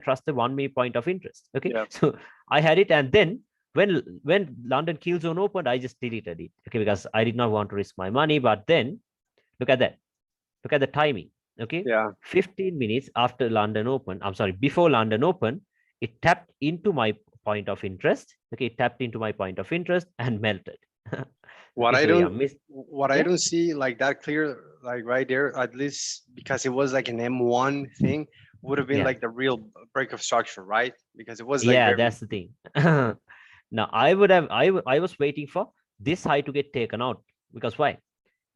trust the 1 minute point of interest. Okay, Yeah. so I had it, and then when London kill zone opened, I just deleted it. Okay, because I did not want to risk my money. But then look at that. Look at the timing. Okay, Yeah. 15 minutes after London Open, I'm sorry, before London Open, it tapped into my point of interest. Okay, it tapped into my point of interest and melted. What Okay, I so yeah, don't what I yeah, don't see like that clear, like right there, at least because it was like an M1 thing, would have been yeah, like the real break of structure, right? Because it was like yeah. very That's the thing. Now I would have, I was waiting for this high to get taken out, because why?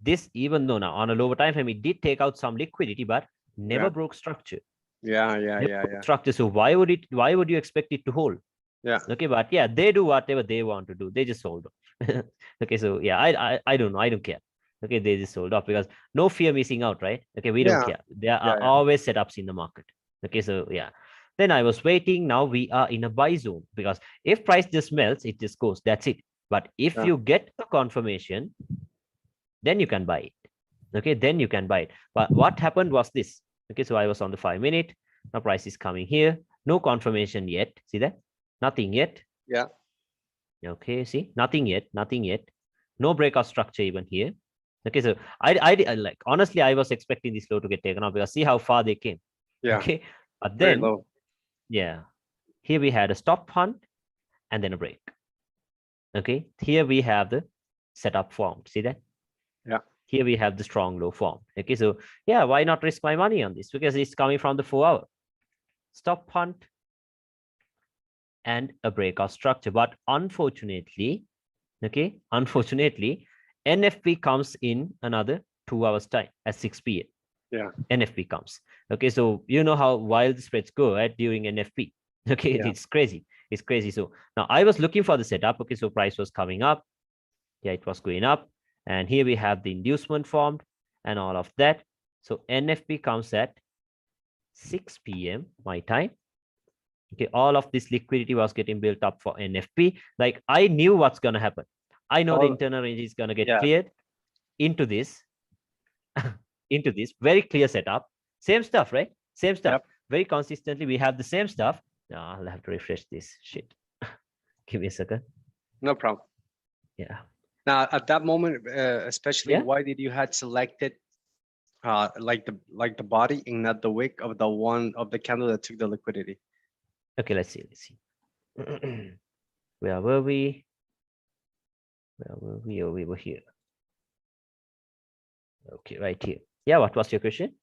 This, even though now on a lower time frame, it did take out some liquidity, but never yeah, broke structure. yeah, yeah, Never yeah, broke yeah, structure. So why would it? Why would you expect it to hold? yeah, Okay, but yeah, they do whatever they want to do. They just hold off. Okay, so yeah, I don't know. I don't care. Okay, they just hold off because no fear missing out, right? Okay, we don't yeah, care. There are yeah, yeah. always setups in the market. Okay, so yeah. Then I was waiting. Now we are in a buy zone, because if price just melts, it just goes. That's it. But if Yeah. you get a confirmation, then you can buy it. Okay, then you can buy it. But what happened was this. Okay, so I was on the 5 minute. Now price is coming here. No confirmation yet. See that? Nothing yet. Yeah. Okay, see, nothing yet, nothing yet. No breakout structure even here. Okay, so I like, honestly, I was expecting this low to get taken off, because see how far they came. Yeah. Okay, but Very then low. yeah, here we had a stop hunt and then a break. Okay, here we have the setup formed. See that? Yeah. Here we have the strong low form. Okay, so yeah, why not risk my money on this? Because it's coming from the 4 hour stop hunt and a breakout structure. But unfortunately, okay, unfortunately, NFP comes in another 2 hours time at 6 p.m. Yeah. NFP comes. Okay, so you know how wild the spreads go at during NFP. Okay, Yeah. it's crazy. It's crazy. So now I was looking for the setup. Okay, so price was coming up. Yeah, it was going up. And here we have the inducement formed and all of that. So NFP comes at 6 p.m. my time. Okay, all of this liquidity was getting built up for NFP. Like, I knew what's going to happen. I know the All. internal range is going to get Yeah. cleared into this, into this very clear setup. Same stuff, right? Same stuff. Yep. Very consistently, we have the same stuff. I'll have to refresh this shit. Give me a second. No problem. Yeah. Now, at that moment, especially, Yeah. why did you had selected like the body and not the wick of the one of the candle that took the liquidity? Okay, let's see. Let's see. Where were we? Where were we? Oh, we were here. Okay, right here. Yeah, what was your question?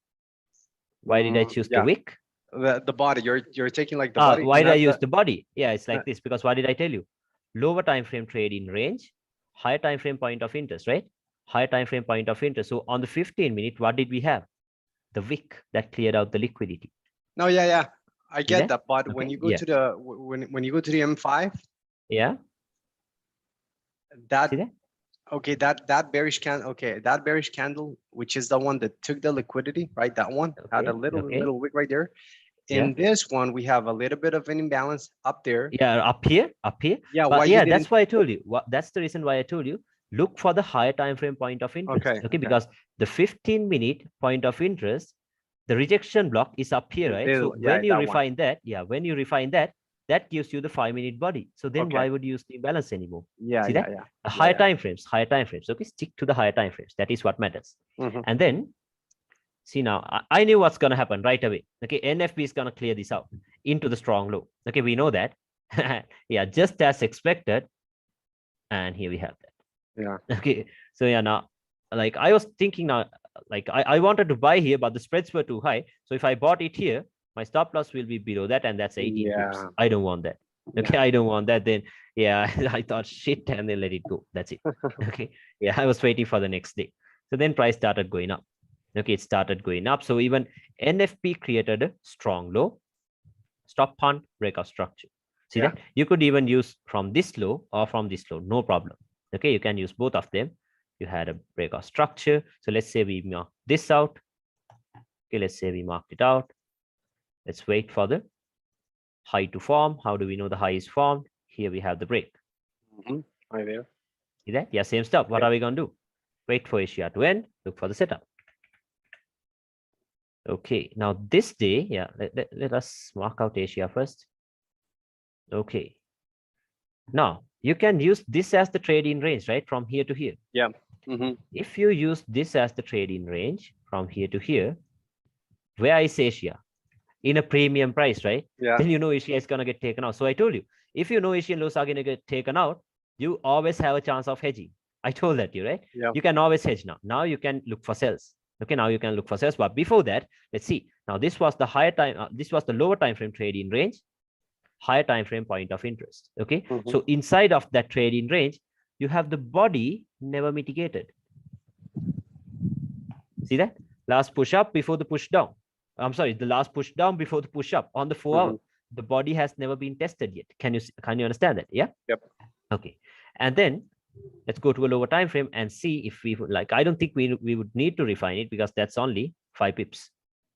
Why did I choose the Yeah, wick? the body. You're taking like the body, Why did I not use the. the body? Yeah, it's Uh, like this, because what did I tell you? Lower time frame trade in range, higher time frame point of interest, right? Higher time frame point of interest. So on the 15 minute, what did we have? The wick that cleared out the liquidity. no, yeah, yeah, I See get that? that. But when Okay. you go Yeah. to the when you go to the M5, Yeah. that See that? okay, that bearish candle, okay, that bearish candle, which is the one that took the liquidity, right? That one had a Okay. little Okay. wick right there. Yeah. In this one, we have a little bit of an imbalance up there. Yeah. Up here. Up here. Yeah, why But you yeah, didn't? that's why I told you. That's the reason why I told you. Look for the higher time frame point of interest. Okay, Okay. okay. Because the 15-minute point of interest, the rejection block is up here, right? So Yeah, when you that one. refine that, yeah, when you refine that, that gives you the 5-minute body. So then Okay. why would you use the imbalance anymore? Yeah, See yeah, that? yeah, The yeah, higher yeah. time frames, higher time frames. Okay, stick to the higher time frames. That is what matters. Hmm. And then see, now I knew what's gonna happen right away. Okay, NFP is gonna clear this out into the strong low. Okay, we know that. Yeah, just as expected. And here we have that. Yeah. Okay, so yeah, now like I was thinking now, like I wanted to buy here, but the spreads were too high. So if I bought it here, my stop loss will be below that, and that's 18 pips. Yeah. I don't want that. Okay, Yeah. I don't want that. Then yeah, I thought shit, and then let it go. That's it. Okay, yeah, I was waiting for the next day. So then price started going up. Okay, it started going up. So even NFP created a strong low, stop hunt, breakout structure. See Yeah. that? You could even use from this low or from this low, no problem. Okay, you can use both of them. You had a breakout structure. So let's say we mark this out. Okay, let's say we marked it out. Let's wait for the high to form. How do we know the high is formed? Here we have the break. Right there. See that? Yeah, same stuff. What Yep. are we going to do? Wait for Asia to end, look for the setup. Okay, now this day, yeah, let us mark out Asia first. Okay. Now you can use this as the trade-in range, right? From here to here. Yeah. Mm-hmm. If you use this as the trade-in range from here to here, where is Asia? In a premium price, right? Yeah. Then you know Asia is gonna get taken out. So I told you, if you know Asian lows are gonna get taken out, you always have a chance of hedging. I told that you, right? Yeah. You can always hedge now. Now you can look for sales. Okay, now you can look for sales. But before that, let's see. Now this was the higher time, this was the lower time frame trade-in range, higher time frame point of interest. Okay, Mm-hmm. so inside of that trade-in range, you have the body never mitigated. See that? Last push up before the push down. I'm sorry, the last push down before the push up on the 4 hour. The body has never been tested yet. Can you understand that? Yeah. Yep. Okay. And then let's go to a lower time frame and see if we like. I don't think we would need to refine it because that's only 5 pips.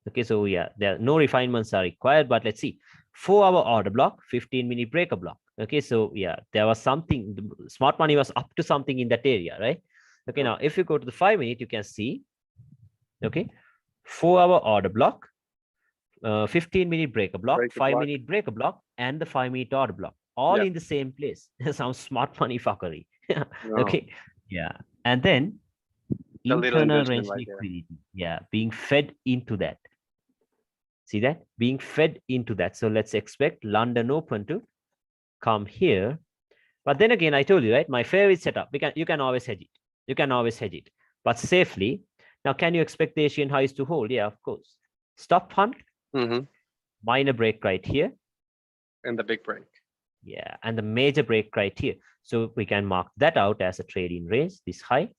Okay, so yeah, there no refinements are required. But let's see, 4-hour order block, 15-minute breaker block. Okay, so yeah, there was something. The smart money was up to something in that area, right? Okay, now if you go to the 5-minute, you can see. Okay, 4-hour order block, 15-minute breaker block, 5-minute breaker block, and the 5-minute order block, all in the same place. Some smart money fuckery. Okay, yeah, and then The internal range liquidity, yeah, being fed into that. See that? Being fed into that. So let's expect London Open to come here. But then again, I told you, right? My favorite setup. You can always hedge it. You can always hedge it, but safely. Now, can you expect the Asian highs to hold? Yeah, of course. Stop hunt. Minor break right here. And the big break. Yeah, and the major break right here. So we can mark that out as a trade-in range, this high.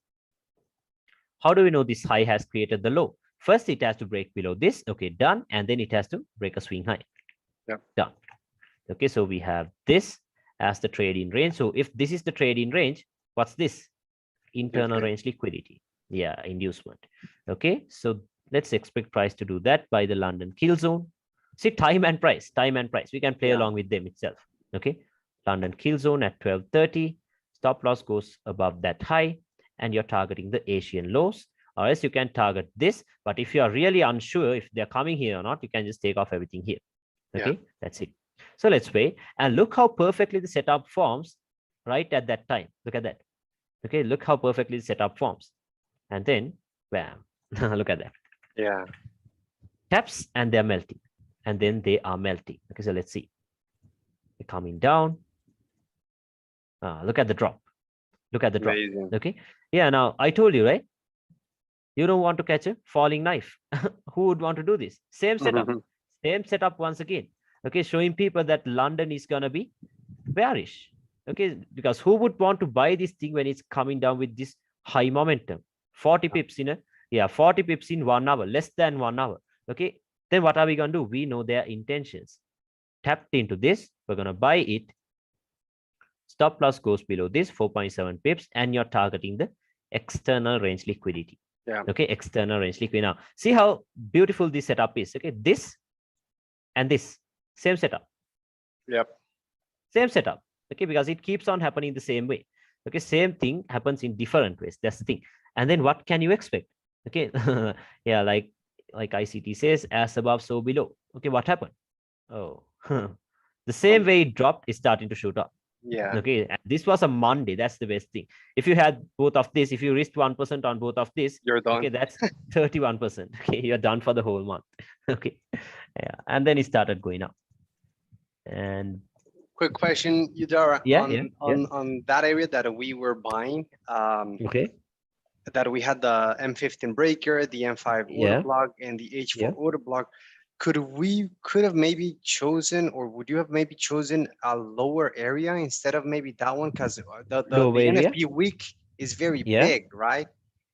How do we know this high has created the low? First, it has to break below this. Okay, done. And then it has to break a swing high. Yeah. Done. Okay, so we have this as the trade-in range. So if this is the trade-in range, what's this? Internal range liquidity. Yeah, inducement. Okay, so let's expect price to do that by the London kill zone. See, time and price. We can play along with them itself. Okay, London kill zone at 12:30. Stop loss goes above that high, and you're targeting the Asian lows. Or else you can target this. But if you are really unsure if they're coming here or not, you can just take off everything here. Okay, that's it. So let's wait and look how perfectly the setup forms right at that time. Look at that. Okay, look how perfectly the setup forms. And then, bam, look at that. Yeah. Taps and they're melting. And then they are melting. Okay, so let's see. They're coming down. Look at the drop. Look at the drop. Amazing. Okay. Yeah, now I told you, right? You don't want to catch a falling knife. Who would want to do this? Same setup. Same setup once again. Okay, showing people that London is going to be bearish. Okay, because who would want to buy this thing when it's coming down with this high momentum? 40 pips in 40 pips in 1 hour, less than 1 hour. Okay, then what are we going to do? We know their intentions. Tapped into this, we're going to buy it. Stop loss goes below this 4.7 pips, and you're targeting the external range liquidity. Yeah. Okay, external range liquidity. Now, see how beautiful this setup is. Okay, this and this, same setup. Yep. Same setup. Okay, because it keeps on happening the same way. Okay, same thing happens in different ways. That's the thing. And then what can you expect? Okay, yeah, like ICT says, as above, so below. Okay, what happened? Oh, the same way it dropped is starting to shoot up. Yeah. Okay, and this was a Monday. That's the best thing. If you had both of this, if you risked 1% on both of this, you're done. Okay, that's 31%. Okay, you're done for the whole month. Okay, yeah, and then it started going up. And quick question, Eudora, on that area that we were buying. Okay. That we had the M15 breaker, the M5 order block, and the H4 order block. Could have maybe chosen, or would you have maybe chosen a lower area instead of maybe that one? Because the NFP week is very big, right?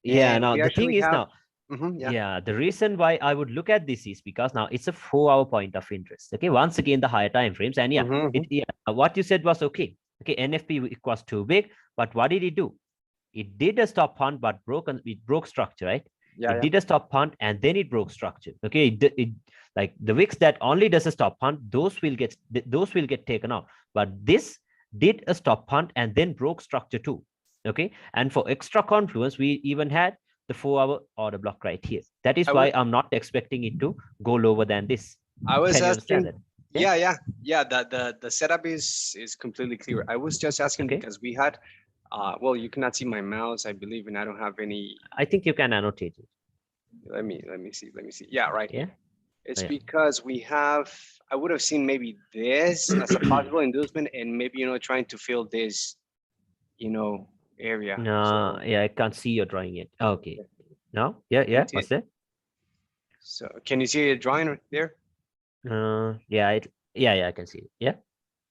Yeah. And now the thing is now. The reason why I would look at this is because now it's a 4-hour point of interest. Okay, once again the higher time frames, and what you said was okay. Okay, NFP was too big, but what did it do? It did a stop hunt, but it broke structure, right? It did a stop hunt and then it broke structure. Okay, it like the wicks that only does a stop hunt, those will get taken out. But this did a stop hunt and then broke structure too. Okay, and for extra confluence, we even had the 4-hour order block right here. That is I why would, I'm not expecting it to go lower than this. I was Can you understand asking, that? yeah. The setup is completely clear. I was just asking Okay. because we had, well, you cannot see my mouse, I believe, and I don't have any. I think you can annotate it. Let me see. Yeah, right Yeah. here. It's Yeah. because we have. I would have seen maybe this as a possible inducement, and maybe trying to fill this, area. No, So yeah, I can't see your drawing yet. Okay. No? Yeah, can you yeah. see What's it? that? So can you see a drawing right there? Yeah, yeah, I can see it. Yeah.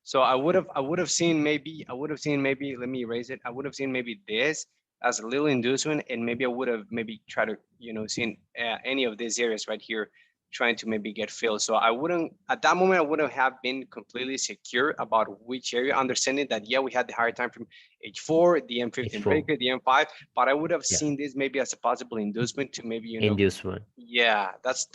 So I would have seen maybe, let me erase it. I would have seen maybe this as a little inducement, and maybe I would have maybe try to, seen any of these areas right here trying to maybe get filled. So I wouldn't, at that moment, I wouldn't have been completely secure about which area, understanding that, yeah, we had the higher time from H4, the M15 H4. breaker, the M5, but I would have Yeah. seen this maybe as a possible inducement to maybe, Inducement. yeah, that's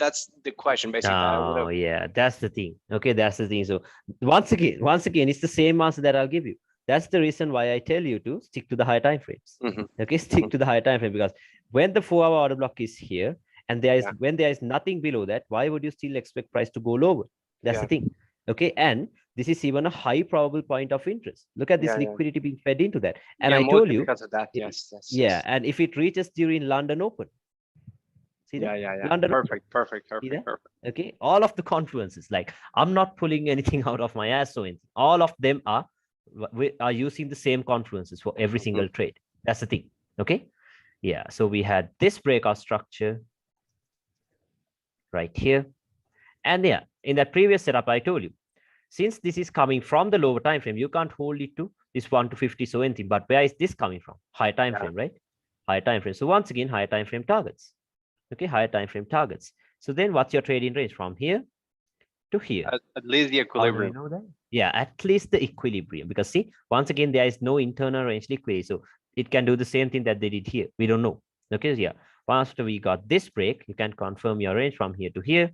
the question basically that I would Oh, have. yeah, that's the thing. Okay, that's the thing. So once again, it's the same answer that I'll give you. That's the reason why I tell you to stick to the high time frames. Mhm, Okay, stick to the high time frame, because when the 4-hour order block is here and yeah, when there is nothing below that, why would you still expect price to go lower? That's the yeah, thing. Okay, and this is even a high probable point of interest. Look at this yeah, yeah. liquidity being fed into that. And Yeah, I told mostly you, because of that. Yes, yes, yeah, yes. and if it reaches during London Open, see that? Yeah, yeah, yeah. London Open. Perfect, perfect, See perfect, that? perfect. Okay. All of the confluences, like I'm not pulling anything out of my ass or anything. All of them are we are using the same confluences for every Mhm. single trade. That's the thing. Okay. Yeah. So we had this breakout structure right here. And yeah, in that previous setup, I told you, since this is coming from the lower time frame, you can't hold it to this 1 to 50 so anything. But where is this coming from? High time Yeah. frame, right? High time frame. So once again, higher time frame targets. Okay, higher time frame targets. So then what's your trading range from here to here? At least the How do we equilibrium. know that? Yeah, at least the equilibrium. Because see, once again, there is no internal range liquidity. So it can do the same thing that they did here. We don't know. Okay, so yeah. After we got this break, you can confirm your range from here to here.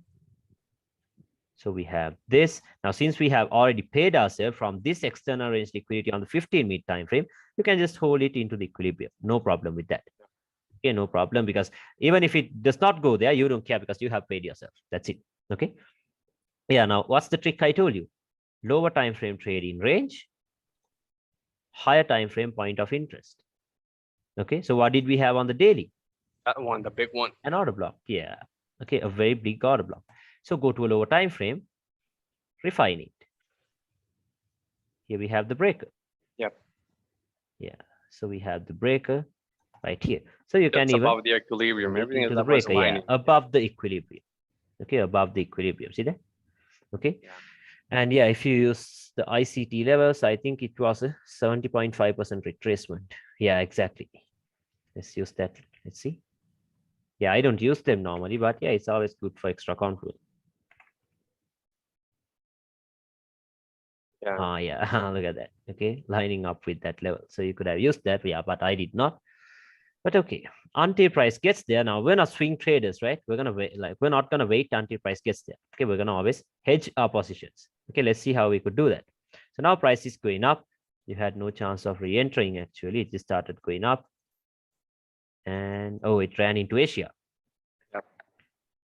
So we have this. Now, since we have already paid ourselves from this external range liquidity on the 15-minute time frame, you can just hold it into the equilibrium. No problem with that. Okay, no problem, because even if it does not go there, you don't care because you have paid yourself. That's it. Okay. Yeah. Now, what's the trick I told you? Lower time frame trading range, higher time frame point of interest. Okay. So what did we have on the daily? That one, the big one. An order block. Yeah. Okay. A very big order block. So go to a lower time frame, refine it. Here we have the breaker. Yep. Yeah. So we have the breaker right here. So you can That's even above the equilibrium. Everything is into the above the breaker. Yeah. lining. Above the equilibrium. Okay. Above the equilibrium. See that? Okay. Yeah. And yeah, if you use the ICT levels, I think it was a 70.5% retracement. Yeah, exactly. Let's use that. Let's see. Yeah, I don't use them normally, but yeah, it's always good for extra confluence. Yeah. Yeah, look at that. Okay, lining up with that level. So you could have used that, yeah, but I did not. But okay, until price gets there. Now we're not swing traders, right? We're gonna wait, like we're not gonna wait until price gets there. Okay, we're gonna always hedge our positions. Okay, let's see how we could do that. So now price is going up. You had no chance of re-entering actually. It just started going up. And oh, it ran into Asia. Yep.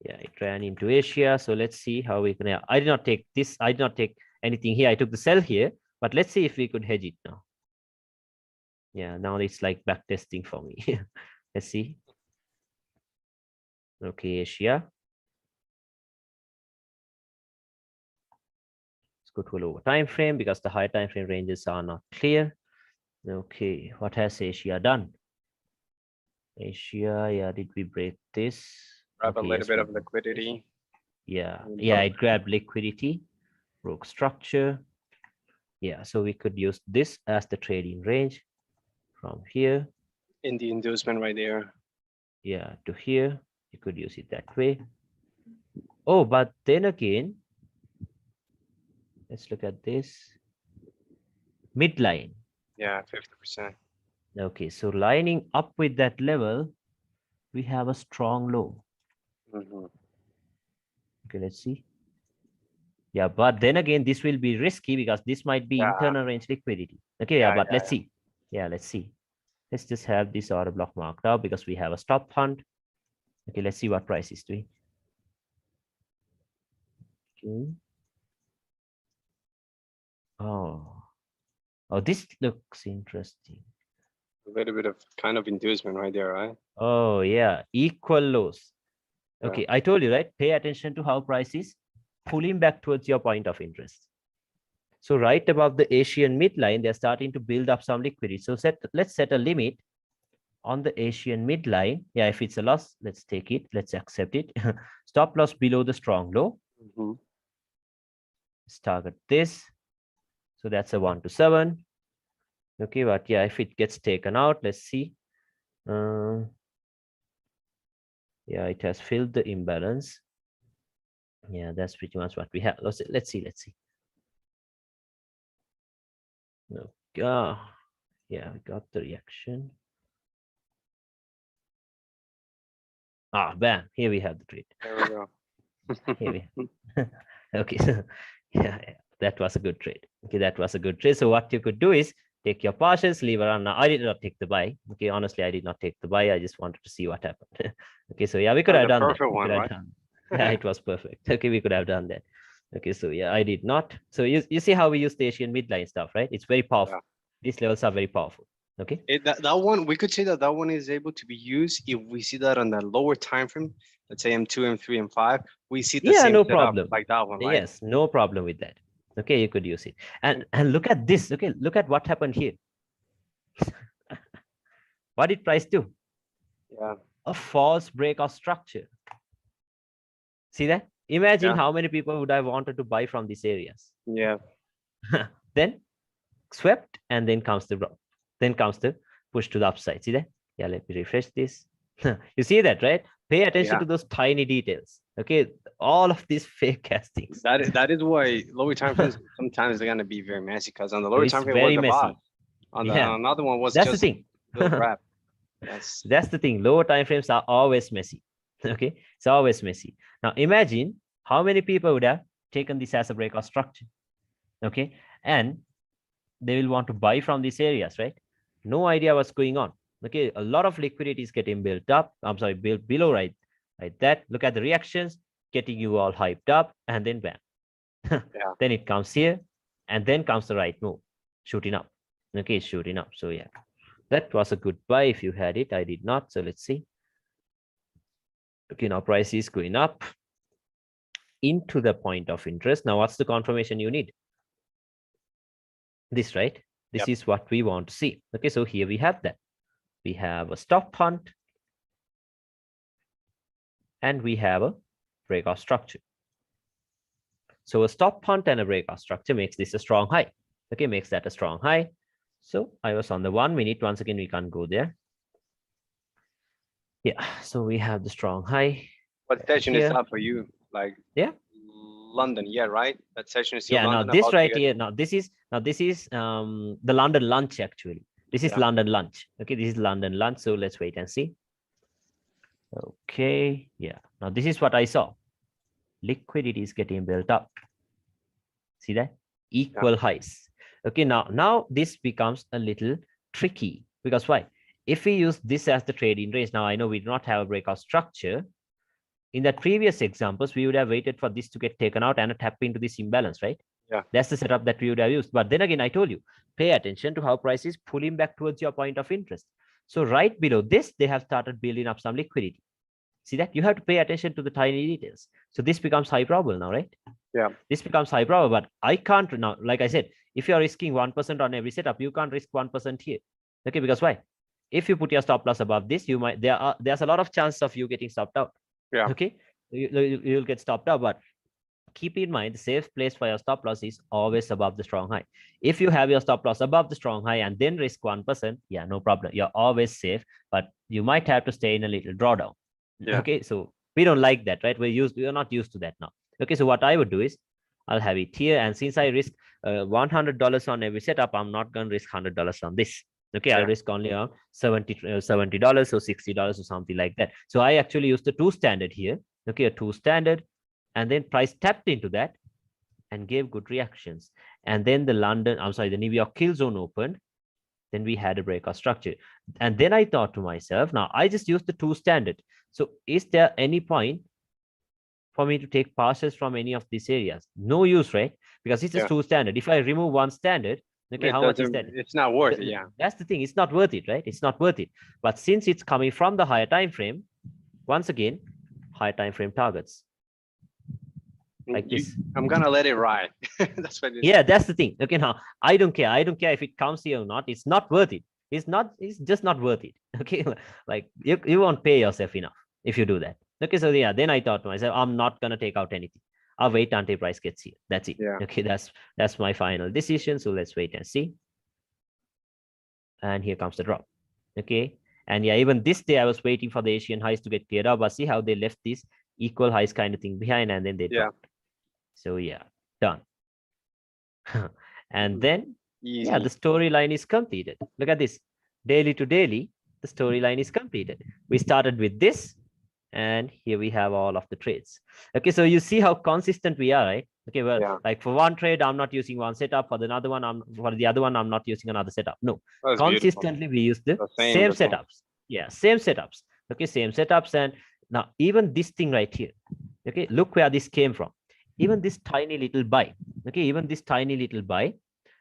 Yeah, it ran into Asia. So let's see how we can. I did not take this. I did not take anything here. I took the sell here, but let's see if we could hedge it now. Yeah, now it's like back testing for me. Let's see. Okay, Asia. Let's go to a lower time frame because the high time frame ranges are not clear. Okay, what has Asia done? Asia, yeah, did we break this? Grab a Okay, little yes, bit we of broke this. liquidity. Yeah, And yeah, it grabbed liquidity, broke structure. Yeah, so we could use this as the trading range from here, in the inducement right there. yeah, to here. You could use it that way. Oh, but then again, let's look at this midline. Yeah, 50%. Okay, so lining up with that level, we have a strong low. Mm-hmm. Okay, let's see. Yeah, but then again, this will be risky because this might be Yeah, internal range liquidity. Okay, yeah, yeah, but yeah, let's yeah. see. Yeah, let's see. Let's just have this order block marked out because we have a stop hunt. Okay, let's see what price is doing. Okay. Oh, this looks interesting. A little bit of kind of inducement right there, right? Oh, yeah, equal lows. Okay, I told you, right? Pay attention to how price is pulling back towards your point of interest. So right above the Asian midline, they're starting to build up some liquidity. So let's set a limit on the Asian midline. Yeah, if it's a loss, let's take it. Let's accept it. Stop loss below the strong low. Let's target this. So that's a 1 to 7. Okay, but yeah, if it gets taken out, let's see. Yeah, it has filled the imbalance. Yeah, that's pretty much what we have. Let's see. Okay. Yeah, we got the reaction. Bam, here we have the trade. There we go. Here we okay, so yeah, that was a good trade. Okay, that was a good trade. So what you could do is take your partials, leave around. Now I did not take the buy. Okay, honestly, I did not take the buy. I just wanted to see what happened. Okay, so yeah, we could have done that. One, right? Yeah, it was perfect. Okay, we could have done that. Okay, so yeah, I did not. So you see how we use the Asian midline stuff, right? It's very powerful. Yeah. These levels are very powerful. Okay. That one, we could say that one is able to be used if we see that on the lower time frame. Let's say M2, M3, M5. We see the same no problem like that one, right? Yes, no problem with that. Okay, you could use it. And look at this. Okay, look at what happened here. What did price do? Yeah. A false break of structure. See that? Imagine how many people would have wanted to buy from these areas. Yeah. Then swept, and then comes the drop. Then comes the push to the upside. See that? Yeah, let me refresh this. You see that, right? Pay attention to those tiny details. Okay, all of these fake castings. That is why lower time frames sometimes they're gonna be very messy, because on the lower time frame very was messy. On another one was that's just the thing. Wrap. Yes. That's the thing. Lower time frames are always messy. Okay, it's always messy. Now imagine how many people would have taken this as a breakout structure. Okay, and they will want to buy from these areas, right? No idea what's going on. Okay, a lot of liquidity is getting built up. I'm sorry, built below, right? Like that. Look at the reactions, getting you all hyped up, and then bam. Then it comes here, and then comes the right move, shooting up. Okay, shooting up. So yeah, that was a good buy if you had it. I did not. So let's see. Okay, now price is going up into the point of interest. Now, what's the confirmation you need? This, right? This is what we want to see. Okay, so here we have that. We have a stop hunt, and we have a breakout structure. So a stop hunt and a breakout structure makes this a strong high. Okay, makes that a strong high. So I was on the 1 minute. Once again, we can't go there. Yeah, so we have the strong high. What session is up for you? Like London, right? That session is still London. Now this right here. Now this is the London lunch actually. This is London lunch. Okay, this is London lunch. So let's wait and see. Okay, yeah. Now this is what I saw. Liquidity is getting built up. See that? Equal highs. Okay, now this becomes a little tricky because why? If we use this as the trading range, now I know we do not have a breakout structure. In the previous examples, we would have waited for this to get taken out and tap into this imbalance, right? Yeah. That's the setup that we would have used. But then again, I told you, pay attention to how price is pulling back towards your point of interest. So right below this, they have started building up some liquidity. See that? You have to pay attention to the tiny details. So this becomes high probable now, right? Yeah. This becomes high probable, but I can't now, like I said, if you're risking 1% on every setup, you can't risk 1% here. Okay, because why? If you put your stop loss above this, you might there's a lot of chance of you getting stopped out. Yeah. Okay, you'll get stopped out, but keep in mind the safe place for your stop loss is always above the strong high. If you have your stop loss above the strong high and then risk 1%, yeah, no problem. You're always safe, but you might have to stay in a little drawdown. Yeah. Okay, so we don't like that, right? We are not used to that now. Okay, so what I would do is I'll have it here, and since I risk $100 on every setup, I'm not going to risk $100 on this. Okay, I'll risk only on $70 or $60 or something like that. So I actually used the 2 standard here. Okay, a 2 standard, and then price tapped into that and gave good reactions. And then the New York kill zone opened. then we had a breakout structure. And then I thought to myself, now I just used the 2 standard. So is there any point for me to take partials from any of these areas? No use, right? Because it's just 2 standard. If I remove 1 standard, okay, how much is that? It's not worth it. Yeah, that's the thing. It's not worth it, right? It's not worth it. But since it's coming from the higher time frame, once again, higher time frame targets like this. I'm gonna let it ride. That's what it is. Yeah, that's the thing. Okay, now I don't care. I don't care if it comes here or not. It's not worth it. It's just not worth it. Okay, like you won't pay yourself enough if you do that. Okay, so yeah, then I thought to myself, I'm not gonna take out anything. I'll wait until price gets here. That's it. Yeah. Okay, that's my final decision. So let's wait and see. And here comes the drop. Okay, and yeah, even this day I was waiting for the Asian highs to get cleared up, but see how they left this equal highs kind of thing behind, and then they dropped. So yeah, done. And then yeah, the storyline is completed. Look at this, daily to daily, the storyline is completed. We started with this, and here we have all of the trades. Okay, so you see how consistent we are, right? Okay, well, like for one trade, I'm not using one setup. For the other one, I'm not using another setup. No, consistently we use the same setups. Yeah, same setups. Okay, same setups. And now even this thing right here. Okay, look where this came from. Even this tiny little buy. Okay, even this tiny little buy.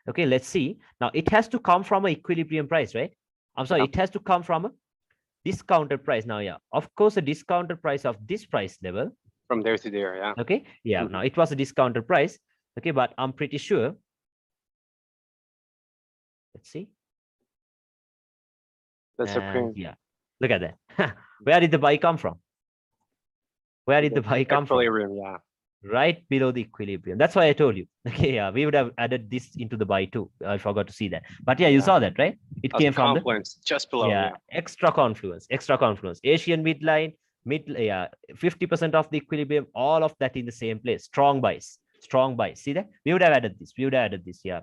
Okay, let's see. Now it has to come from an equilibrium price, right? I'm sorry, it has to come from a discounted price. Now, yeah, of course, a discounted price of this price level. From there to there, yeah. Okay, yeah, now it was a discounted price. Okay, but I'm pretty sure. Let's see. That's a print. Yeah, look at that. Where did the buy come from? Where did the buy come from? Yeah. Right below the equilibrium. That's why I told you. Okay, yeah, we would have added this into the buy too. I forgot to see that. But yeah, you saw that, right? It came from the confluence just below. Yeah, extra confluence. Asian midline, 50% of the equilibrium, all of that in the same place. Strong buys. See that? We would have added this. Yeah.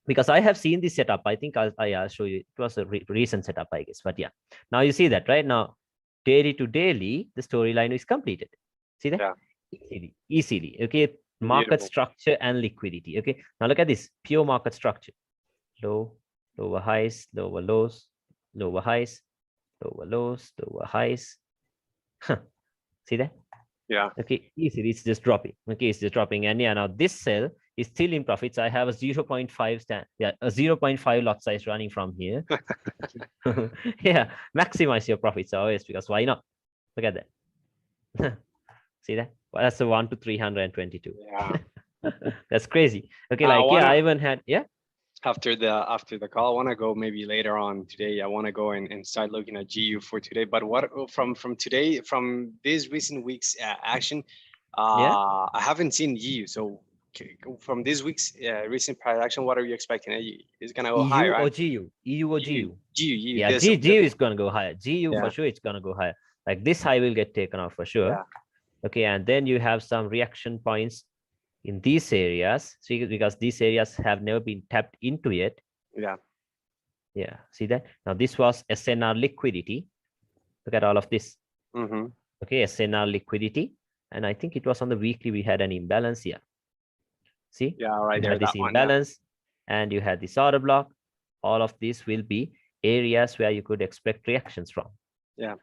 Because I have seen this setup. I think I'll show you. It was a recent setup, I guess. But yeah, now you see that, right? Now, daily to daily, the storyline is completed. See that? Yeah. Easily. Okay. Market structure and liquidity. Okay. Now look at this pure market structure. Lower highs, lower lows, lower highs, lower lows, lower highs. See that? Yeah. Okay. Easily, it's just dropping. Okay, it's just dropping. And yeah, now this sell is still in profits. I have a 0.5 stand. Yeah, a 0.5 lot size running from here. Yeah, maximize your profits always, because why not? Look at that. See that? Well, that's a 1 to 322. Yeah. That's crazy. Okay, like yeah, I even had after the call, I want to go maybe later on today. I want to go and start looking at GU for today. But what from today, from this recent week's action, I haven't seen GU. So from this week's recent price action, what are you expecting? It's gonna go higher, right? EU or GU? GU. Yeah, GU is gonna go higher. GU for sure, it's gonna go higher. Like this high will get taken off for sure. Yeah. Okay, and then you have some reaction points in these areas. See, because these areas have never been tapped into yet. Yeah. Yeah. See that? Now this was SNR liquidity. Look at all of this. Okay, SNR liquidity. And I think it was on the weekly we had an imbalance here. See? Yeah, right there. This imbalance, and you had this order block. All of these will be areas where you could expect reactions from. Yeah.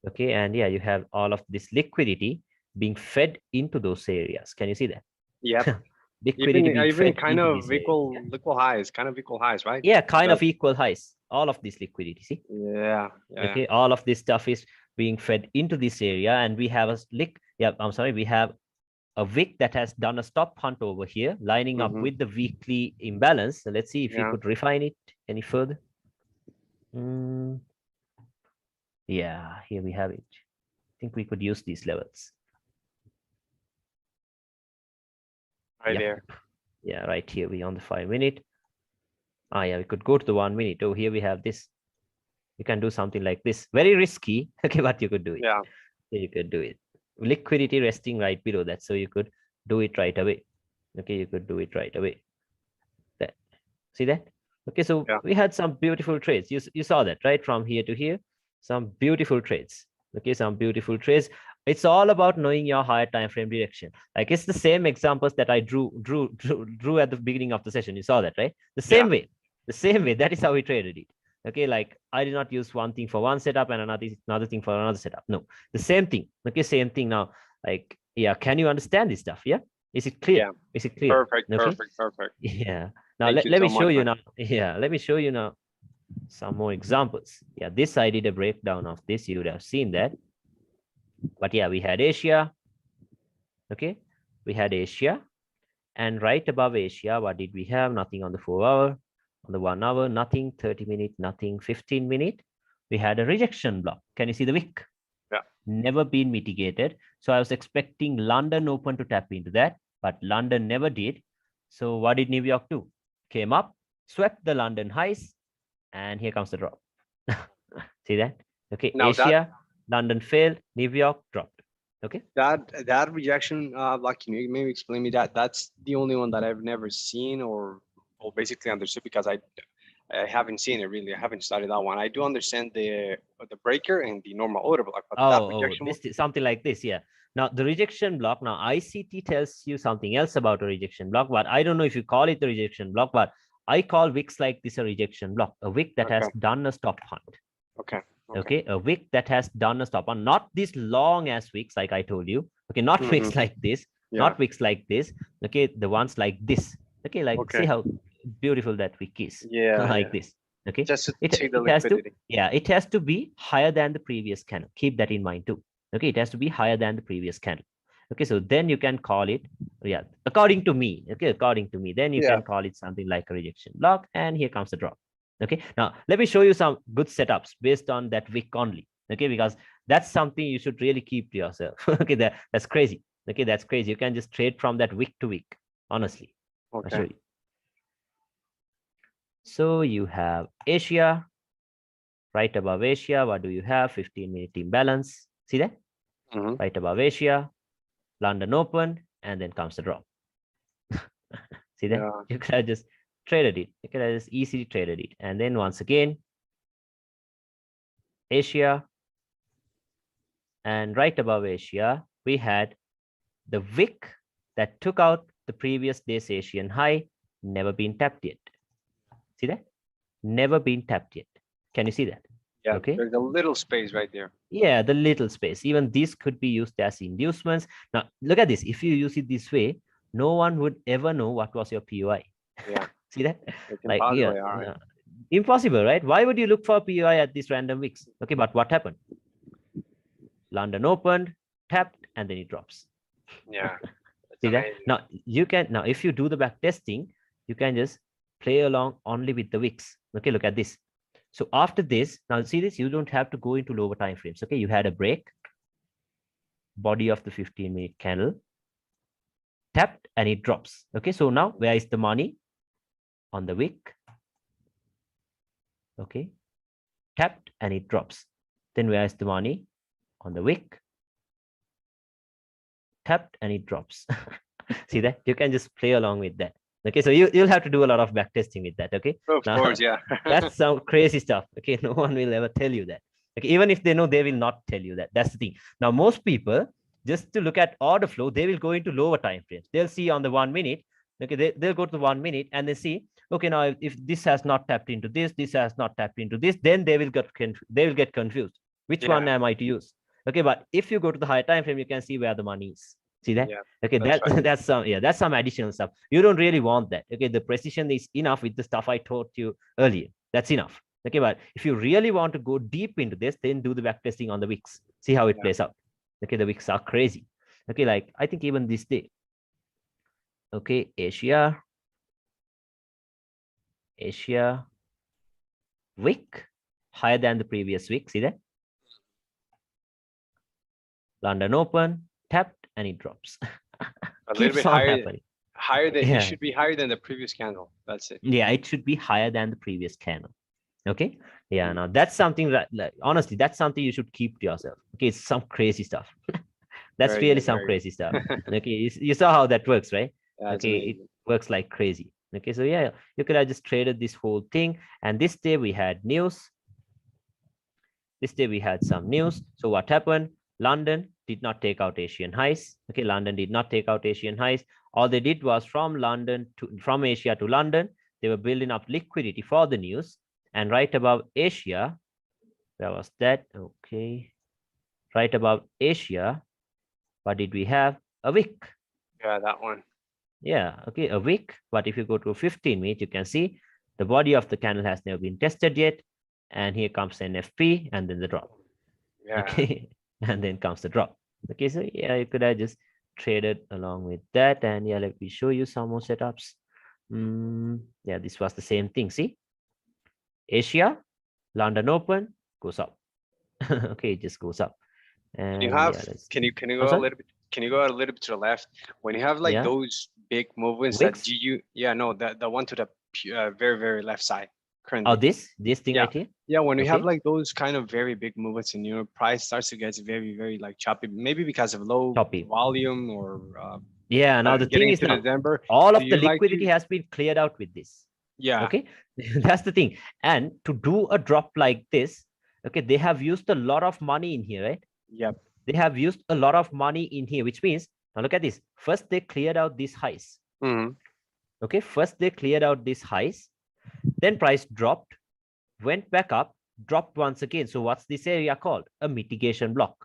Okay, and yeah, you have all of this liquidity being fed into those areas. Can you see that? Yeah. Liquidity even kind of equal highs, right? Yeah, kind of equal highs. All of this liquidity, see? Yeah. Okay, all of this stuff is being fed into this area, and we have we have a wick that has done a stop hunt over here, lining up with the weekly imbalance. So let's see if you could refine it any further. Yeah, here we have it. I think we could use these levels. Right there. Yeah, right here. We on the 5 minute. Yeah, we could go to the 1 minute. Oh, here we have this. You can do something like this. Very risky. Okay, but you could do it. Yeah. You could do it. Liquidity resting right below that. So you could do it right away. Okay, you could do it right away. That. See that? Okay, so we had some beautiful trades. You saw that, right? From here to here. Some beautiful trades. Okay, some beautiful trades. It's all about knowing your higher time frame direction. Like it's the same examples that I drew at the beginning of the session. You saw that, right? The same way. The same way, that is how we traded it. Okay, like I did not use one thing for one setup and another thing for another setup. No, the same thing. Okay, same thing. Now, like, yeah, can you understand this stuff? Yeah, is it clear? Yeah. Is it clear? Perfect. Okay. Perfect. Yeah. Now Thank you let me so show much, you man. now. Yeah, let me show you now some more examples. Yeah, this I did a breakdown of this. You would have seen that. But yeah, we had Asia. Okay, we had Asia. And right above Asia, what did we have? Nothing on the 4 hour, on the 1 hour, nothing, 30 minute, nothing, 15 minute. We had a rejection block. Can you see the wick? Yeah. Never been mitigated. So I was expecting London Open to tap into that, but London never did. So what did New York do? Came up, swept the London highs, and here comes the drop. See that? Okay, Now Asia, London failed, New York dropped. Okay. that rejection, like, can you maybe explain me that? That's the only one that I've never seen or basically understood, because I haven't seen it really. I haven't studied that one. I do understand the breaker and the normal order block, but that rejection one. This is something like this. Yeah. Now the rejection block. Now ICT tells you something else about a rejection block, but I don't know if you call it a rejection block, but I call wicks like this a rejection block, a wick that has done a stop hunt. Okay. Okay, a wick that has done a stop hunt, not these long as wicks like I told you. Okay, not wicks like this, not wicks like this. Okay, the ones like this. Okay, like see how beautiful that wick is. Yeah. Like this. Okay, Just to it take the has to, liquidity. yeah, it has to be higher than the previous candle. Keep that in mind too. Okay, it has to be higher than the previous candle. Okay, so then you can call it, yeah, according to me. Okay, according to me, then you can call it something like a rejection block, and here comes the drop. Okay, now let me show you some good setups based on that wick only. Okay, because that's something you should really keep to yourself. Okay, that's crazy. Okay, that's crazy. You can just trade from that wick to wick, honestly. Okay. I'll show you. So you have Asia. Right above Asia, what do you have? 15-minute imbalance. See that? Right above Asia, London Open, and then comes the drop. See that? You could have just traded it. You could have just easily traded it. And then once again, Asia. And right above Asia, we had the wick that took out the previous day's Asian high, never been tapped yet. See that? Never been tapped yet. Can you see that? Yeah, okay. There's a little space right there. Yeah, the little space. Even this could be used as inducements. Now, look at this. If you use it this way, no one would ever know what was your POI. Yeah. See that? It's like, impossible. yeah, impossible, right? Why would you look for POI at these random wicks? Okay, but what happened? London opened, tapped, and then it drops. Yeah. See that? Now, you can, now, if you do the back testing, you can just play along only with the wicks. Okay, look at this. So after this, now see this, you don't have to go into lower time frames. Okay, you had a break, body of the 15-minute candle, tapped, and it drops. Okay, so now where is the money? On the wick. Okay, tapped, and it drops. Then where is the money? On the wick, tapped, and it drops. See that? You can just play along with that. Okay, so you'll have to do a lot of back testing with that. Okay, of course, yeah. That's some crazy stuff. Okay, no one will ever tell you that. Okay, even if they know, they will not tell you that. That's the thing. Now, most people, just to look at order flow, they will go into lower time frames. They'll see on the 1 minute. Okay, they'll go to the 1 minute and they see, okay, now if this has not tapped into this has not tapped into this, then they will get confused. Which one am I to use? Okay, but if you go to the higher time frame, you can see where the money is. See that? Yeah, okay, that's some additional stuff. You don't really want that. Okay, the precision is enough with the stuff I taught you earlier. That's enough. Okay, but if you really want to go deep into this, then do the back testing on the wicks. See how it plays out. Okay, the wicks are crazy. Okay, like I think even this day. Okay, Asia wick higher than the previous wick. See that? London open, tapped, and it drops. A little bit higher. Higher than it should be higher than the previous candle. That's it. Yeah, it should be higher than the previous candle. Okay. Yeah. Now that's something that, like, honestly, that's something you should keep to yourself. Okay, it's some crazy stuff. That's very really good, some crazy stuff. Okay, you saw how that works, right? Okay, amazing. It works like crazy. Okay, so yeah, you could have just traded this whole thing. And this day we had news. This day we had some news. So what happened? London did not take out Asian highs. Okay, London did not take out Asian highs. All they did was from Asia to London, They were building up liquidity for the news. And right above Asia, where was that? Okay. Right above Asia, what did we have? A wick. Yeah, that one. Yeah, okay, a wick. But if you go to 15 minutes, you can see the body of the candle has never been tested yet. And here comes NFP and then the drop. Yeah. Okay. And then comes the drop. Okay, so yeah, you could have just traded along with that. And yeah, let me show you some more setups. Yeah, this was the same thing. See, Asia, London Open goes up. Okay, it just goes up. And You have, yeah, let's can see. you I'm go a sorry? little bit, can you go a little bit to the left? When you have like Yeah, those big movements that wicks. GU, yeah, no, the one to the very, very left side Oh, currently. this thing Yeah. right here. Yeah, when we have Okay, like those kind of very big movements and your price starts to get very, very like choppy, maybe because of low choppy. volume or Yeah, now the thing getting is into now December, all do of the you like liquidity to? has been cleared out with this. Yeah. Okay, that's the thing. And to do a drop like this, okay, they have used a lot of money in here, right? Yep. They have used a lot of money in here, which means now look at this. First, they cleared out these highs. Mm-hmm. Okay, first they cleared out these highs, then price dropped, went back up, dropped once again. So what's this area called? A mitigation block.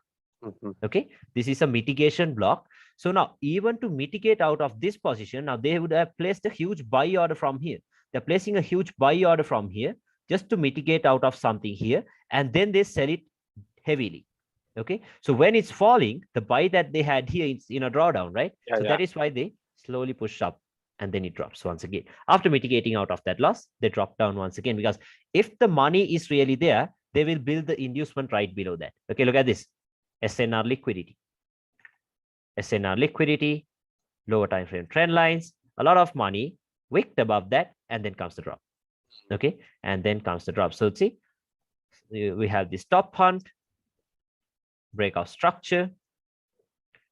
Mm-hmm. Okay, this is a mitigation block. So now even to mitigate out of this position, now they would have placed a huge buy order from here. They're placing a huge buy order from here just to mitigate out of something here, and then they sell it heavily. Okay, so when it's falling, the buy that they had here is in a drawdown, right? Yeah, So yeah. that is why they slowly push up and then it drops once again. After mitigating out of that loss, they drop down once again, because if the money is really there, they will build the inducement right below that. Okay, look at this. SNR liquidity. SNR liquidity, lower time frame trend lines, a lot of money wicked above that, and then comes the drop. Okay, and then comes the drop. So see, we have this top hunt, breakout structure,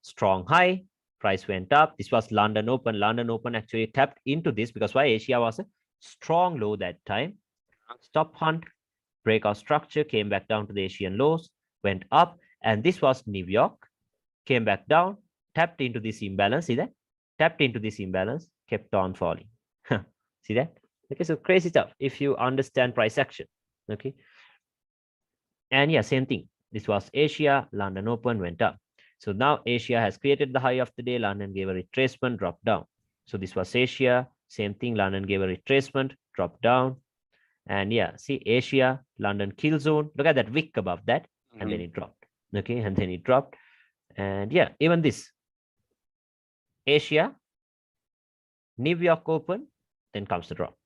strong high, price went up. This was London Open. London Open actually tapped into this because why? Asia was a strong low that time. Stop hunt, breakout structure, came back down to the Asian lows, went up, and this was New York, came back down, tapped into this imbalance. See that? Tapped into this imbalance, kept on falling. See that? Okay, so crazy stuff if you understand price action. Okay. And yeah, same thing. This was Asia, London Open went up. So now Asia has created the high of the day. London gave a retracement, dropped down. So this was Asia, same thing. London gave a retracement, dropped down. And yeah, see Asia, London kill zone. Look at that wick above that, and then it dropped. Okay, and then it dropped. And yeah, even this Asia, New York Open, then comes the drop.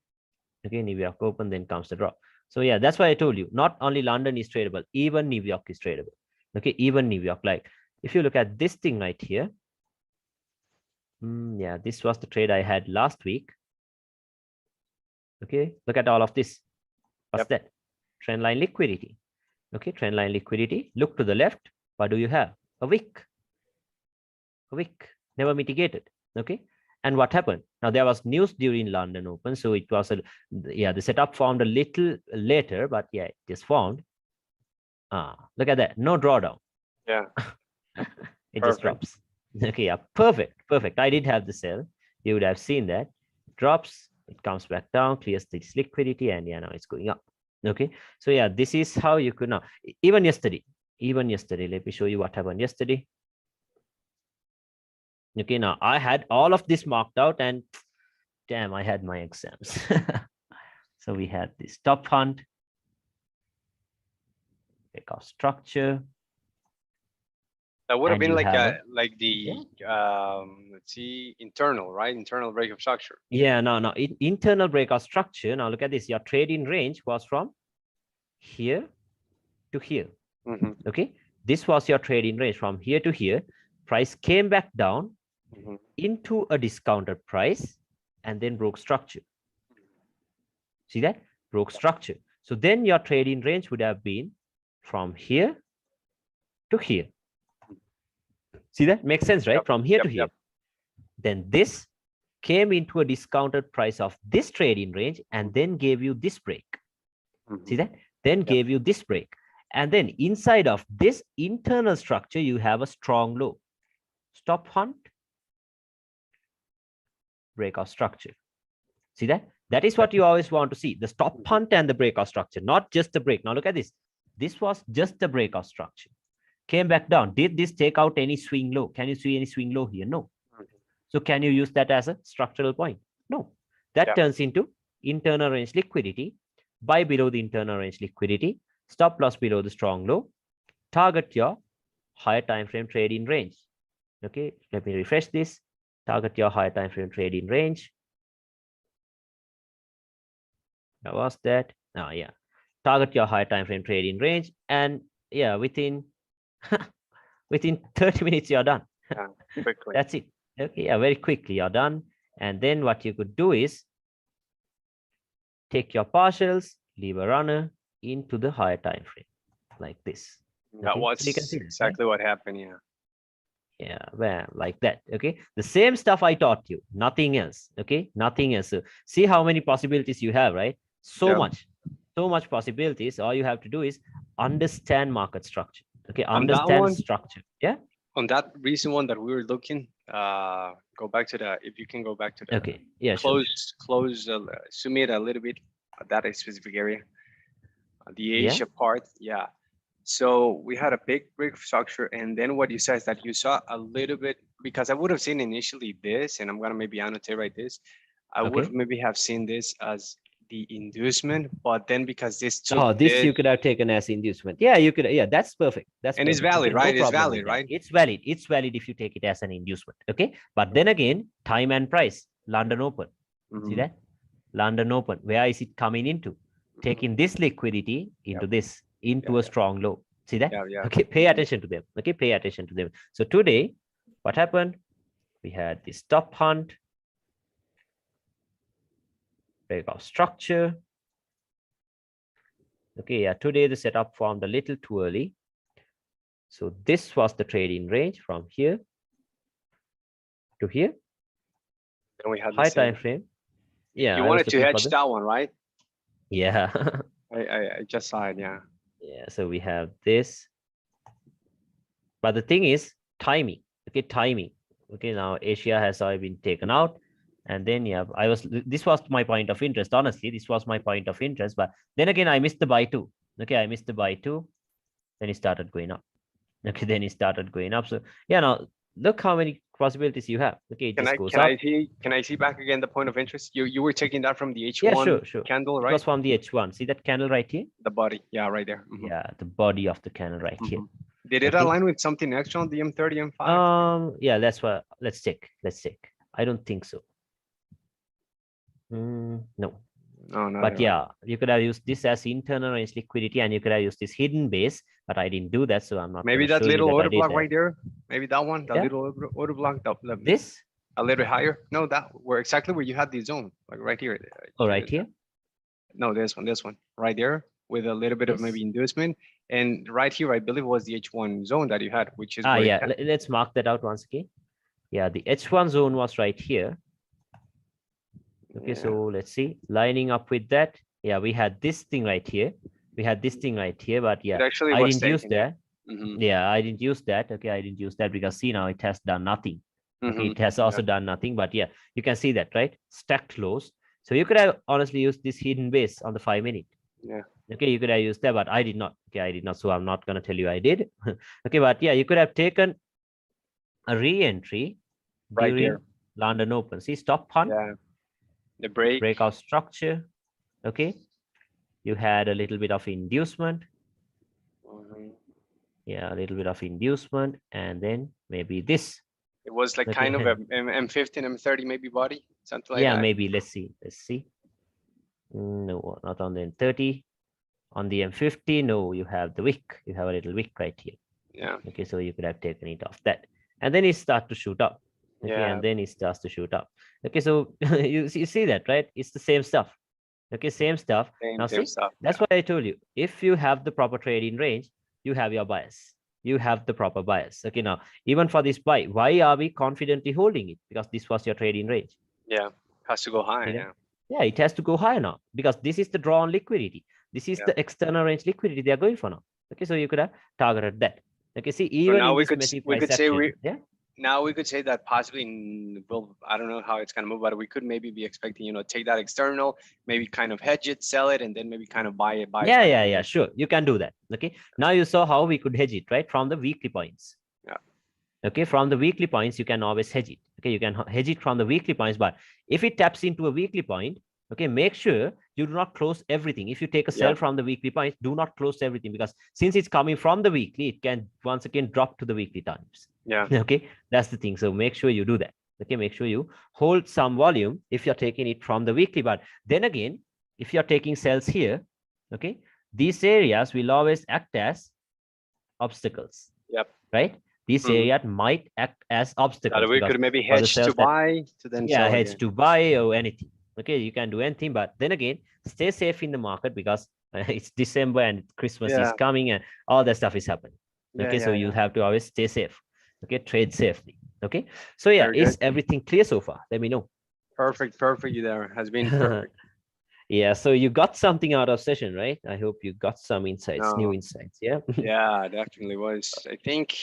Okay, New York Open, then comes the drop. So yeah, that's why I told you, not only London is tradable, even New York is tradable. Okay, even New York. Like if you look at this thing right here, yeah, this was the trade I had last week. Okay, look at all of this. What's that? Trendline liquidity. Okay, trendline liquidity. Look to the left. What do you have? A wick. A wick. Never mitigated. Okay. And what happened? Now there was news during London Open, so it was the setup formed a little later, but yeah, it just formed. Look at that. No drawdown. Yeah. It just drops. Okay, yeah, perfect. I did have the sell. You would have seen that. Drops, it comes back down, clears this liquidity, and yeah, now it's going up. Okay, so yeah, this is how you could now. Even yesterday, let me show you what happened yesterday. Okay, now I had all of this marked out, and damn, I had my exams. So we had this top hunt, breakout structure. That would have been like yeah. let's see, internal, right? Internal breakup structure. Yeah, no, internal breakout structure. Now look at this. Your trading range was from here to here. Okay, this was your trading range from here to here. Price came back down into a discounted price and then broke structure. See that? Broke structure. So then your trading range would have been from here to here. See that? Makes sense, right? From here to here. Then this came into a discounted price of this trading range and then gave you this break. See that? Then gave you this break. And then inside of this internal structure, you have a strong low. Stop hunt, breakout structure. See that? That is what you always want to see. The stop punt and the breakout structure, not just the break. Now look at this. This was just the breakout structure. Came back down. Did this take out any swing low? Can you see any swing low here? No. So can you use that as a structural point? No. That turns into internal range liquidity. Buy below the internal range liquidity. Stop loss below the strong low. Target your higher time frame trading range. Okay, let me refresh this. Target your higher time frame trading range. How was that? Oh, yeah. Target your higher time frame trading range, and yeah, within 30 minutes you're done. Quickly. That's it. Okay, yeah, very quickly you're done. And then what you could do is take your partials, leave a runner into the higher time frame, like this. That was so you can see exactly what happened. Yeah, well, like that. Okay, the same stuff I taught you, nothing else. Okay, nothing else. So see how many possibilities you have, right? So much possibilities. All you have to do is understand market structure. Okay, understand structure. Yeah. On that recent one that we were looking, go back to the, if you can go back to the, okay, yeah, close, zoom it a little bit, that specific area, the Asia part. Yeah. So we had a big break structure, and then what you said is that you saw a little bit, because I would have seen initially this, and I'm gonna maybe annotate right this. I would maybe have seen this as the inducement, but then because this took this you could have taken as inducement. Yeah, you could. Yeah, that's perfect. That's and perfect. It's valid, right? No It's valid, right? It's valid. It's valid if you take it as an inducement. Okay, but then again, time and price. London Open. See that? London Open. Where is it coming into? Taking this liquidity into this, into a strong low. See that? Okay, pay attention to them. Okay, pay attention to them. So today, what happened? We had the stop hunt, breakout structure. Okay, yeah, today the setup formed a little too early. So this was the trading range from here to here. And we had high time frame. Yeah, you wanted to hedge that one, right? Yeah. I just saw it. Yeah. Yeah, so we have this. But the thing is timing. Okay, timing. Okay, now Asia has already been taken out. And then, yeah, this was my point of interest. Honestly, this was my point of interest. But then again, I missed the buy too. Okay, I missed the buy too. Then it started going up. Okay, then it started going up. So yeah, now look how many possibilities you have. Okay, it just goes up. Can I see back again the point of interest? You were taking that from the H1 sure. candle, right? It was from the H1. See that candle right here? The body, yeah, right there. Yeah, the body of the candle right here. Did it align with something extra on the M30, M5? Yeah, that's what. Let's check. I don't think so. No. No, no. But yeah, you could have used this as internal range liquidity, and you could have used this hidden base, but I didn't do that, so I'm not. Maybe that little order block right there. Maybe that one, that little order block. This a little higher. No, that where exactly where you had the zone, like right here. Oh, right here. No, this one, right there, with a little bit of maybe inducement, and right here, I believe was the H1 zone that you had, which is. Yeah. Let's mark that out once again. Yeah, the H1 zone was right here. Okay, so let's see, lining up with that. Yeah, we had this thing right here. But yeah, I didn't use that. Yeah, I didn't use that. Okay, I didn't use that because see now it has done nothing. Okay, it has also done nothing, but yeah, you can see that, right? Stacked lows. So you could have honestly used this hidden base on the 5 minute. Yeah. Okay, you could have used that, but I did not. Okay, I did not. So I'm not going to tell you I did. Okay, but yeah, you could have taken a re-entry right here. London Open. See, stop hunt. Yeah. The breakout structure. Okay, you had a little bit of inducement. Yeah, a little bit of inducement, and then maybe this. It was like kind of a M15, M30 maybe body, something like that. Yeah, maybe. Let's see. No, not on the M30. On the M50, no, you have the wick. You have a little wick right here. Yeah. Okay, so you could have taken it off that, and then it starts to shoot up. Okay, and then it starts to shoot up. Okay, so you see that, right? It's the same stuff. Okay, same stuff. Now see, that's why I told you, if you have the proper trading range, you have your bias. You have the proper bias. Okay, now even for this buy, why are we confidently holding it? Because this was your trading range. Yeah, has to go high. Yeah, it has to go higher now because this is the drawn liquidity. This is the external range liquidity they are going for now. Okay, so you could have targeted that. Okay, see, even so now we could say now we could say that possibly, well, I don't know how it's gonna move, but we could maybe be expecting, take that external, maybe kind of hedge it, sell it, and then maybe kind of buy it. Yeah, sure. You can do that. Okay. Now you saw how we could hedge it, right? From the weekly points. Yeah. Okay. From the weekly points, you can always hedge it. Okay. You can hedge it from the weekly points, but if it taps into a weekly point, okay, make sure you do not close everything. If you take a sell from the weekly points, do not close everything, because since it's coming from the weekly, it can once again drop to the weekly times. Yeah. Okay. That's the thing. So make sure you do that. Okay. Make sure you hold some volume if you're taking it from the weekly. But then again, if you're taking sells here, okay, these areas will always act as obstacles. Yep. Right. These areas might act as obstacles. That we could maybe hedge to buy to then sell hedge again. to buy or anything. Okay, you can do anything, but then again, stay safe in the market, because it's December and Christmas is coming and all that stuff is happening. Okay, so you'll have to always stay safe. Okay, trade safely. Okay, so yeah, is everything clear so far? Let me know. Perfect. There has been perfect. Yeah, so you got something out of session, right? I hope you got some insights, new insights. Yeah. Yeah, definitely was. I think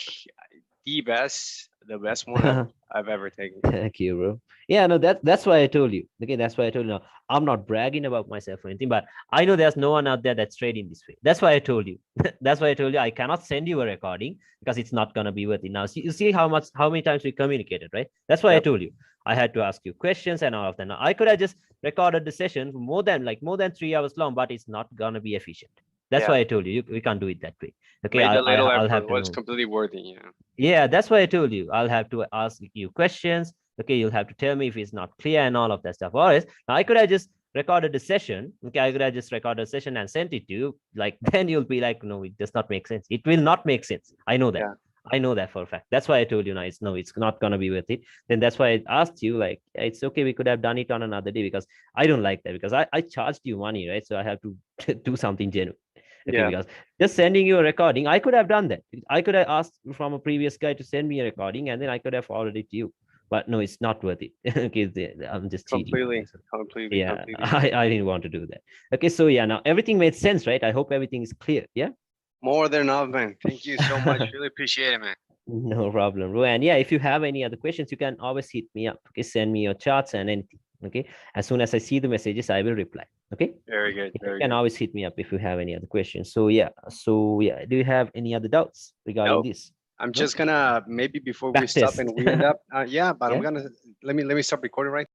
the best one I've ever taken. Thank you, bro. Yeah, no, that's why I told you. Okay, that's why I told you. Now, I'm not bragging about myself or anything, but I know there's no one out there that's trading this way. That's why I told you. That's why I told you I cannot send you a recording, because it's not gonna be worth it. Now, you see how many times we communicated, right? That's why I told you. I had to ask you questions and all of that. Now, I could have just recorded the session more than 3 hours long, but it's not gonna be efficient. That's why I told you, we can't do it that way. Okay, I'll have to know. Completely worthy. Yeah, that's why I told you. I'll have to ask you questions. Okay, you'll have to tell me if it's not clear and all of that stuff. Or else, now I could have just recorded the session. Okay, I could have just recorded a session and sent it to you. Like, then you'll be like, no, it does not make sense. It will not make sense. I know that. Yeah. I know that for a fact. That's why I told you, now it's not gonna be worth it. Then that's why I asked you, like, it's okay, we could have done it on another day, because I don't like that, because I charged you money, right? So I have to do something genuine. Okay, because just sending you a recording, I could have done that. I could have asked from a previous guy to send me a recording, and then I could have forwarded it to you. But no, it's not worth it. Okay, I'm just cheating. Completely. Yeah, I didn't want to do that. Okay, so yeah, now everything made sense, right? I hope everything is clear. Yeah. More than enough, man. Thank you so much. Really appreciate it, man. No problem, bro. And yeah, if you have any other questions, you can always hit me up. Okay, send me your charts and anything. Okay, as soon as I see the messages, I will reply. Okay. Very good. You can always hit me up if you have any other questions. So yeah, do you have any other doubts regarding this? I'm just gonna maybe before we stop and we end up. But I'm gonna let me stop recording right